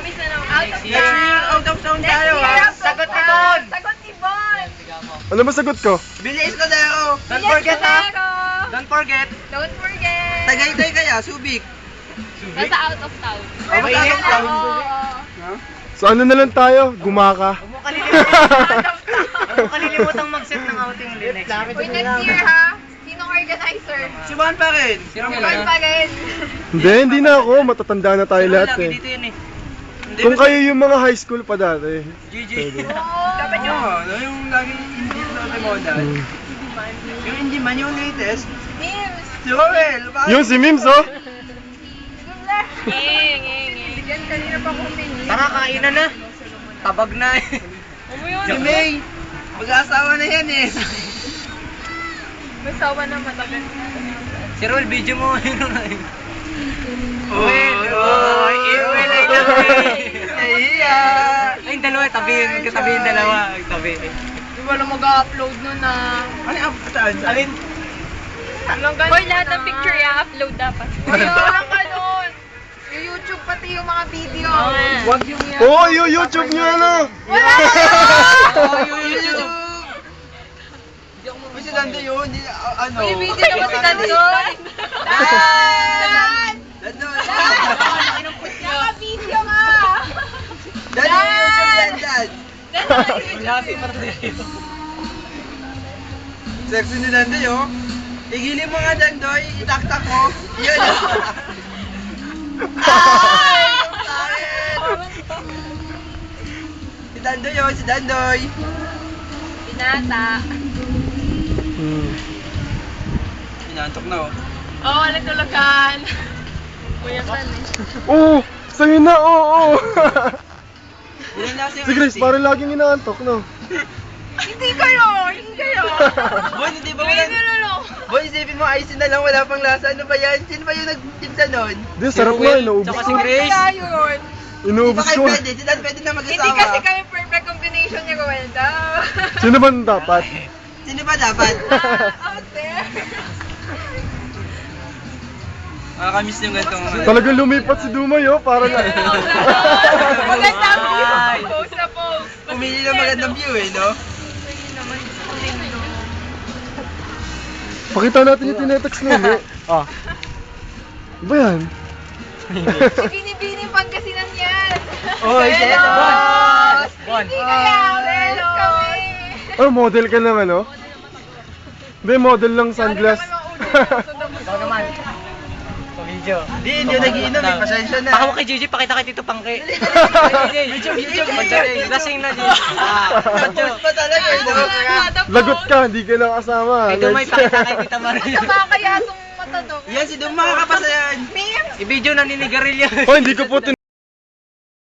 Promise na naman. Out of Next year, out of town tayo. Sagot ni Bon. Sagot ni Bon. Ano ba sagot ko? Bilis ko tayo. Don't forget ha. Don't forget. Don't forget. Tagaytay kaya, Subic. Nasa out of town. Okay, Out of next town. time. So ano na lang tayo? Gumaka. Huwag mo kalilimutang mag-set ng outing ulit next year. Wait, next year ha? Sinong organizer? Si Juan pa rin. Juan pa rin. Hindi na ako. Matatanda na tayo lahat Lagi eh. dito yun eh. Kung kayo yung mga high school pa dati. GG. Dapat Oo, no, yung lagi hindi sa modal. Yung hindi man yung latest. Memes. Si Roel. Yung si Mims oh. Yan, kanina pa kong pinili. Tara, kainan na. Tabag na eh. Si May. Mag-aasawa na yan eh. May sawa na matagal. Si Roel, video mo. Uwel, Uwel, Nahiya. Ay, yung dalawa, tabihin. Magkatabi yung dalawa. Tabi. Di ba na mag-upload nun na? Ano yung saan? Alin? Hoy, lahat ng picture i-upload dapat. Hoy, parang ganun. Yung YouTube pati yung mga video. Wag yung yan. Oo, yung YouTube nyo ano. Wala Oh, yung YouTube. Kasi nando yun, ano? May video naman si Dandoy. Nandun. Naka-video nga. Dan yung YouTube yan, Dan. Sexy ni Dandoy, oh. Igilin mo nga, Dandoy. Itaktak mo. Yun. Ay! Si Dandoy, oh. Si Dandoy. Binata. Inantok na, oh. Oo, nagtulagan. Kuya San eh. Oo, sa'yo na, oo. Ilan na Si Grace, parang laging inaantok, no? Hindi kayo! Hindi kayo! Boy, hindi ba Hindi wala? kayo! Boy, isipin mo, ice na lang, wala pang lasa. Ano ba yan? Sino ba yung nagtinda nun? Di, sarap na, inuubos Tsaka ko. si Grace. Kaya yun! Hindi Inuubos ba kayo ko. pwede? Si Dan pwede na mag-asawa. Hindi kasi kami perfect combination niya, Gawelda. Sino ba dapat? Sino ba dapat? Out there! Nakakamiss yung gantong mga. Talagang lumipat si Dumay, oh. Parang Magandang view! Ay. Post na post! Pumili ng magandang view eh, no? Pakita natin yung tinetext mo, eh. Ah. Ano ba yan? Si Bini-Bini Pangasinan yan! Oh, isa yan. Hello! Bon. Hindi kaya! Hello kami! Oh, model ka naman, oh. Hindi, model lang sunglass. Ikaw naman. Video. Hindi nag-iinom eh. Pasensya na. Baka mo kay Gigi, pakita kay Tito Pangke. YouTube. Lasing na Gigi. YouTube pa talaga eh, no? Lagot ka, hindi ka lang kasama. Kay Dumay, pakita kay Tita Maria. Nakakaya itong mata to. Yan, si Dum, makakapasa yan. Memes! I-video na ninigarilyo. Oh, hindi ko po